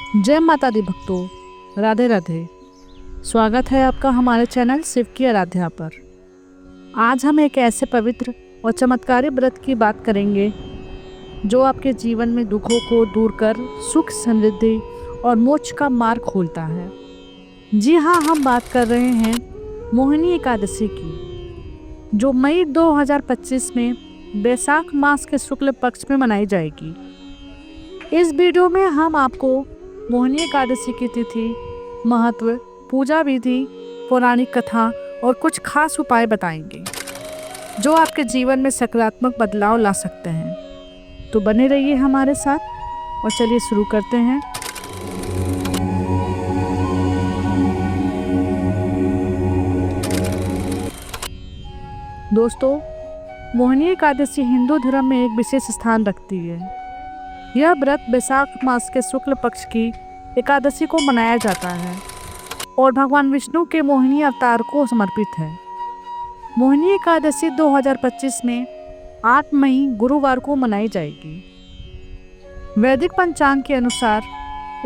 जय माता दी भक्तों, राधे राधे। स्वागत है आपका हमारे चैनल शिव की आराध्या पर। आज हम एक ऐसे पवित्र और चमत्कारी व्रत की बात करेंगे जो आपके जीवन में दुखों को दूर कर सुख, समृद्धि और मोक्ष का मार्ग खोलता है। जी हाँ, हम बात कर रहे हैं मोहिनी एकादशी की, जो मई 2025 में बैसाख मास के शुक्ल पक्ष में मनाई जाएगी। इस वीडियो में हम आपको मोहिनी एकादशी की तिथि, महत्व, पूजा विधि, पौराणिक कथा और कुछ खास उपाय बताएंगे जो आपके जीवन में सकारात्मक बदलाव ला सकते हैं। तो बने रहिए हमारे साथ और चलिए शुरू करते हैं। दोस्तों, मोहिनी एकादशी हिंदू धर्म में एक विशेष स्थान रखती है। यह व्रत बैसाख मास के शुक्ल पक्ष की एकादशी को मनाया जाता है और भगवान विष्णु के मोहिनी अवतार को समर्पित है। मोहिनी एकादशी 2025 में 8 मई गुरुवार को मनाई जाएगी। वैदिक पंचांग के अनुसार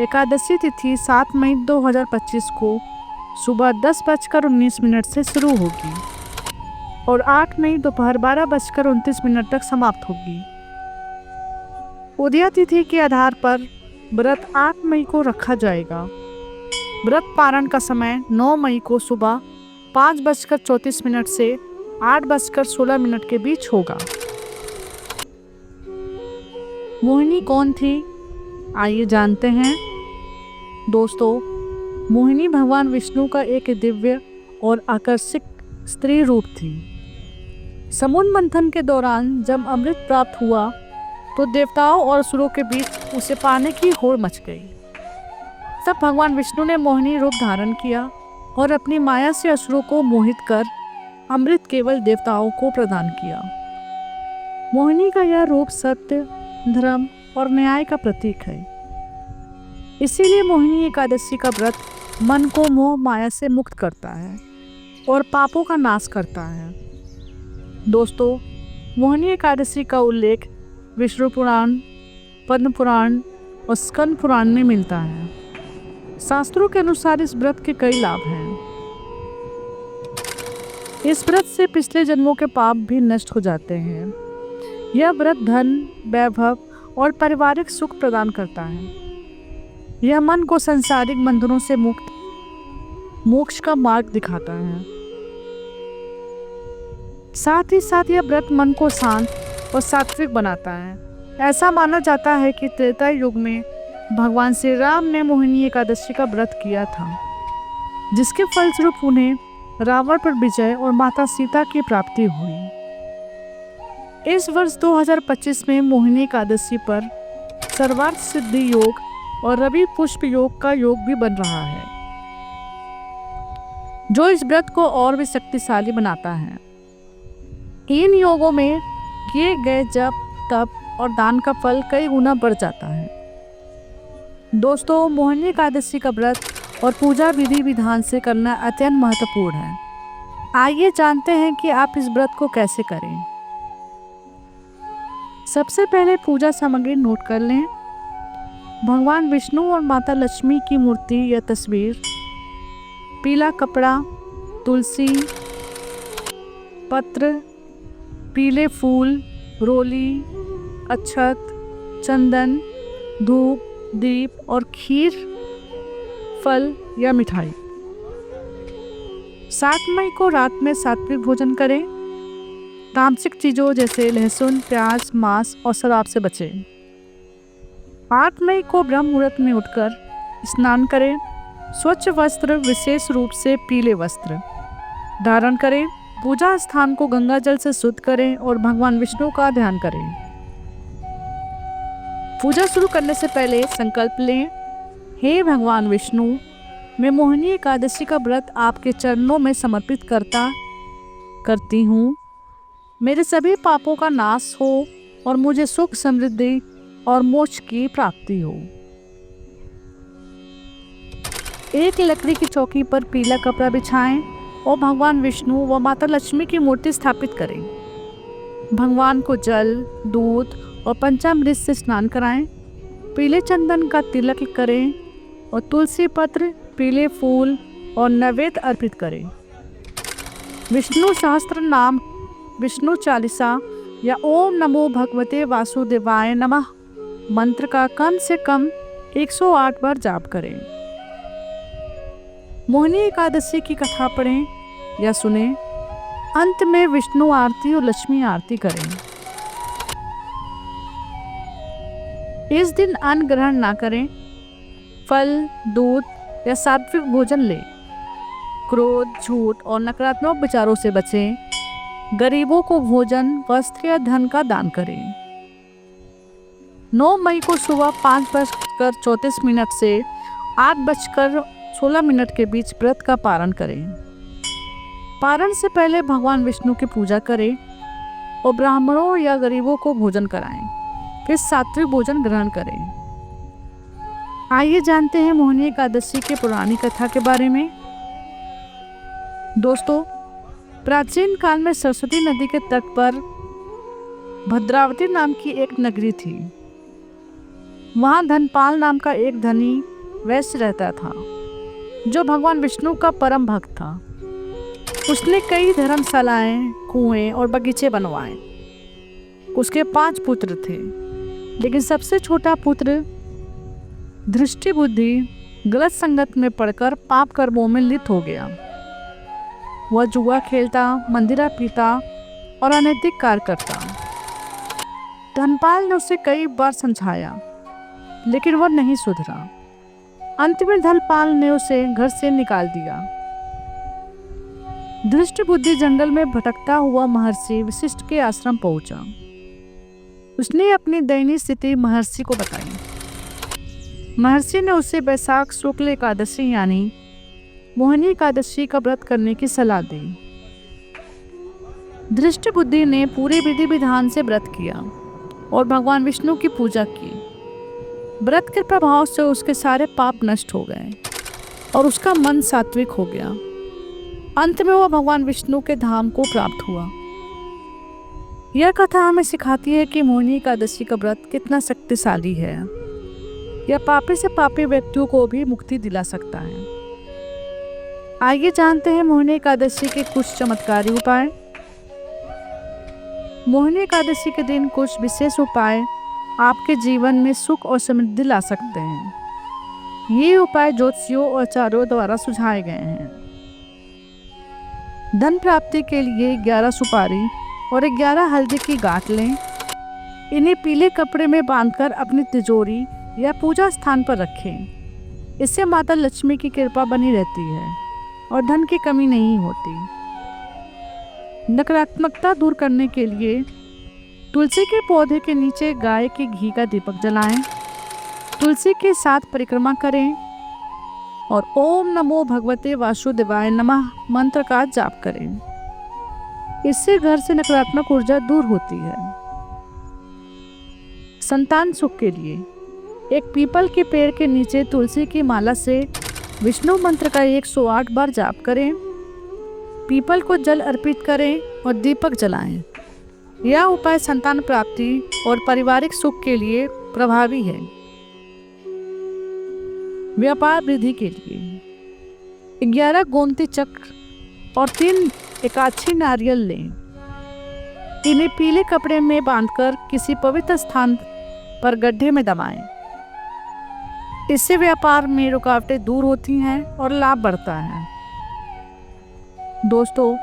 एकादशी तिथि 7 मई 2025 को सुबह 10:19 से शुरू होगी और 8 मई दोपहर 12:29 तक समाप्त होगी। उदया तिथि के आधार पर व्रत 8 मई को रखा जाएगा। व्रत पारण का समय 9 मई को सुबह 5:34 से 8:16 के बीच होगा। मोहिनी कौन थी, आइए जानते हैं। दोस्तों, मोहिनी भगवान विष्णु का एक दिव्य और आकर्षक स्त्री रूप थी। समुद्र मंथन के दौरान जब अमृत प्राप्त हुआ तो देवताओं और असुरों के बीच उसे पाने की होड़ मच गई। तब भगवान विष्णु ने मोहिनी रूप धारण किया और अपनी माया से असुरों को मोहित कर अमृत केवल देवताओं को प्रदान किया। मोहिनी का यह रूप सत्य, धर्म और न्याय का प्रतीक है। इसीलिए मोहिनी एकादशी का व्रत मन को मोह माया से मुक्त करता है और पापों का नाश करता है। दोस्तों, मोहिनी एकादशी का उल्लेख विष्णु पुराण, पद्म पुराण और स्कंद पुराण में मिलता है। शास्त्रों के अनुसार इस व्रत के कई लाभ हैं। इस व्रत से पिछले जन्मों के पाप भी नष्ट हो जाते हैं। यह व्रत धन, वैभव और पारिवारिक सुख प्रदान करता है। यह मन को सांसारिक बंधनों से मुक्त मोक्ष का मार्ग दिखाता है। साथ ही साथ यह व्रत मन को शांत और सात्विक बनाता है। ऐसा माना जाता है कि त्रेता युग में भगवान श्री राम ने मोहिनी एकादशी का व्रत किया था, जिसके फलस्वरूप उन्हें रावण पर विजय और माता सीता की प्राप्ति हुई। इस वर्ष 2025 में मोहिनी एकादशी पर सर्वार्थ सिद्धि योग और रवि पुष्प योग का योग भी बन रहा है, जो इस व्रत को और भी शक्तिशाली बनाता है। इन योगों में किए गए जप, तप और दान का फल कई गुना बढ़ जाता है। दोस्तों, मोहिनी एकादशी का व्रत और पूजा विधि विधान से करना अत्यंत महत्वपूर्ण है। आइए जानते हैं कि आप इस व्रत को कैसे करें। सबसे पहले पूजा सामग्री नोट कर लें। भगवान विष्णु और माता लक्ष्मी की मूर्ति या तस्वीर, पीला कपड़ा, तुलसी पत्र, पीले फूल, रोली, अक्षत, चंदन, धूप, दीप और खीर, फल या मिठाई। 7 मई को रात में सात्विक भोजन करें। तामसिक चीज़ों जैसे लहसुन, प्याज, मांस और शराब से बचें। 8 मई को ब्रह्म मुहूर्त में उठकर स्नान करें। स्वच्छ वस्त्र, विशेष रूप से पीले वस्त्र धारण करें। पूजा स्थान को गंगा जल से शुद्ध करें और भगवान विष्णु का ध्यान करें। पूजा शुरू करने से पहले संकल्प लें, हे भगवान विष्णु, मैं मोहिनी एकादशी का व्रत आपके चरणों में समर्पित करती हूँ। मेरे सभी पापों का नाश हो और मुझे सुख, समृद्धि और मोक्ष की प्राप्ति हो। एक लकड़ी की चौकी पर पीला कपड़ा बिछाएं और भगवान विष्णु व माता लक्ष्मी की मूर्ति स्थापित करें। भगवान को जल, दूध और पंचामृत से स्नान कराएं। पीले चंदन का तिलक करें और तुलसी पत्र, पीले फूल और नैवेद्य अर्पित करें। विष्णु सहस्त्र नाम, विष्णु चालीसा या ओम नमो भगवते वासुदेवाय नमः मंत्र का कम से कम 108 बार जाप करें। मोहिनी एकादशी की कथा पढ़ें या सुने। अंत में विष्णु आरती और लक्ष्मी आरती करें। इस दिन अन्न ग्रहण ना करें। फल, दूध या सात्विक भोजन लें। क्रोध, झूठ और नकारात्मक विचारों से बचें। गरीबों को भोजन, वस्त्र या धन का दान करें। 9 मई को सुबह 5:34 से 8:16 के बीच व्रत का पारण करें। पारण से पहले भगवान विष्णु की पूजा करें और ब्राह्मणों या गरीबों को भोजन कराएं। फिर सात्विक भोजन ग्रहण करें। आइए जानते हैं मोहिनी एकादशी की पुरानी कथा के बारे में। दोस्तों, प्राचीन काल में सरस्वती नदी के तट पर भद्रावती नाम की एक नगरी थी। वहाँ धनपाल नाम का एक धनी वैश्य रहता था, जो भगवान विष्णु का परम भक्त था। उसने कई धर्मशालाएं, कुएं और बगीचे बनवाए। उसके 5 पुत्र थे, लेकिन सबसे छोटा पुत्र दृष्टि बुद्धि गलत संगत में पड़कर पाप कर्मों में लिप्त हो गया। वह जुआ खेलता, मंदिरा पीता और अनैतिक कार्य करता। धनपाल ने उसे कई बार समझाया, लेकिन वह नहीं सुधरा। अंत में धनपाल ने उसे घर से निकाल दिया। दृष्टि बुद्धि जंगल में भटकता हुआ महर्षि वशिष्ठ के आश्रम पहुंचा। उसने अपनी दयनीय स्थिति महर्षि को बताई। महर्षि ने उसे वैशाख शुक्ल एकादशी यानी मोहिनी एकादशी का व्रत करने की सलाह दी। दृष्टि बुद्धि ने पूरे विधि विधान से व्रत किया और भगवान विष्णु की पूजा की। व्रत के प्रभाव से उसके सारे पाप नष्ट हो गए और उसका मन सात्विक हो गया। अंत में वह भगवान विष्णु के धाम को प्राप्त हुआ। यह कथा हमें सिखाती है कि मोहिनी एकादशी का व्रत कितना शक्तिशाली है। यह पापी से पापी व्यक्तियों को भी मुक्ति दिला सकता है। आइए जानते हैं मोहिनी एकादशी के कुछ चमत्कारी उपाय। मोहिनी एकादशी के दिन कुछ विशेष उपाय आपके जीवन में सुख और समृद्धि ला सकते हैं। ये उपाय ज्योतिषियों और आचार्यों द्वारा सुझाए गए हैं। धन प्राप्ति के लिए 11 सुपारी और 11 हल्दी की गांठ लें। इन्हें पीले कपड़े में बांधकर अपनी तिजोरी या पूजा स्थान पर रखें। इससे माता लक्ष्मी की कृपा बनी रहती है और धन की कमी नहीं होती। नकारात्मकता दूर करने के लिए तुलसी के पौधे के नीचे गाय के घी का दीपक जलाएं। तुलसी के साथ परिक्रमा करें और ओम नमो भगवते वासुदेवाय नमः मंत्र का जाप करें। इससे घर से नकारात्मक ऊर्जा दूर होती है। संतान सुख के लिए एक पीपल के पेड़ के नीचे तुलसी की माला से विष्णु मंत्र का 108 बार जाप करें। पीपल को जल अर्पित करें और दीपक जलाएं। यह उपाय संतान प्राप्ति और पारिवारिक सुख के लिए प्रभावी है। व्यापार वृद्धि के लिए 11 गोमती चक्र और 3 एकाक्षी नारियल लें। इन्हें पीले कपड़े में बांधकर किसी पवित्र स्थान पर गड्ढे में दबाएं। इससे व्यापार में रुकावटें दूर होती हैं और लाभ बढ़ता है। दोस्तों,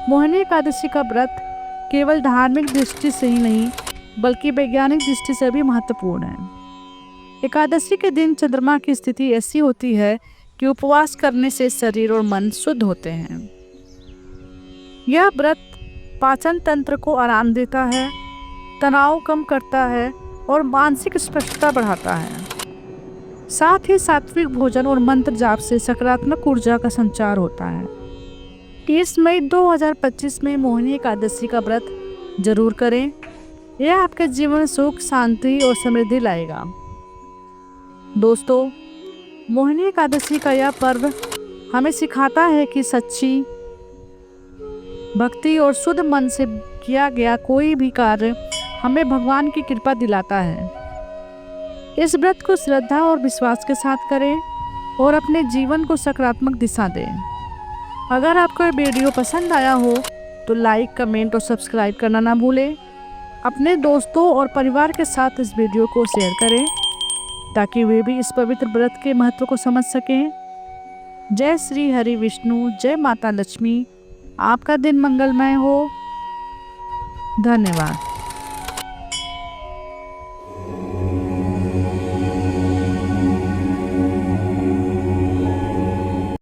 मोहिनी एकादशी का व्रत केवल धार्मिक दृष्टि से ही नहीं बल्कि वैज्ञानिक दृष्टि से भी महत्वपूर्ण है। एकादशी के दिन चंद्रमा की स्थिति ऐसी होती है कि उपवास करने से शरीर और मन शुद्ध होते हैं। यह व्रत पाचन तंत्र को आराम देता है, तनाव कम करता है और मानसिक स्पष्टता बढ़ाता है। साथ ही सात्विक भोजन और मंत्र जाप से सकारात्मक ऊर्जा का संचार होता है। 30 मई 2025 में मोहिनी एकादशी का व्रत जरूर करें। यह आपके जीवन में सुख, शांति और समृद्धि लाएगा। दोस्तों, मोहिनी एकादशी का यह पर्व हमें सिखाता है कि सच्ची भक्ति और शुद्ध मन से किया गया कोई भी कार्य हमें भगवान की कृपा दिलाता है। इस व्रत को श्रद्धा और विश्वास के साथ करें और अपने जीवन को सकारात्मक दिशा दें। अगर आपको ये वीडियो पसंद आया हो तो लाइक, कमेंट और सब्सक्राइब करना ना भूलें। अपने दोस्तों और परिवार के साथ इस वीडियो को शेयर करें ताकि वे भी इस पवित्र व्रत के महत्व को समझ सकें। जय श्री हरि विष्णु, जय माता लक्ष्मी। आपका दिन मंगलमय हो। धन्यवाद।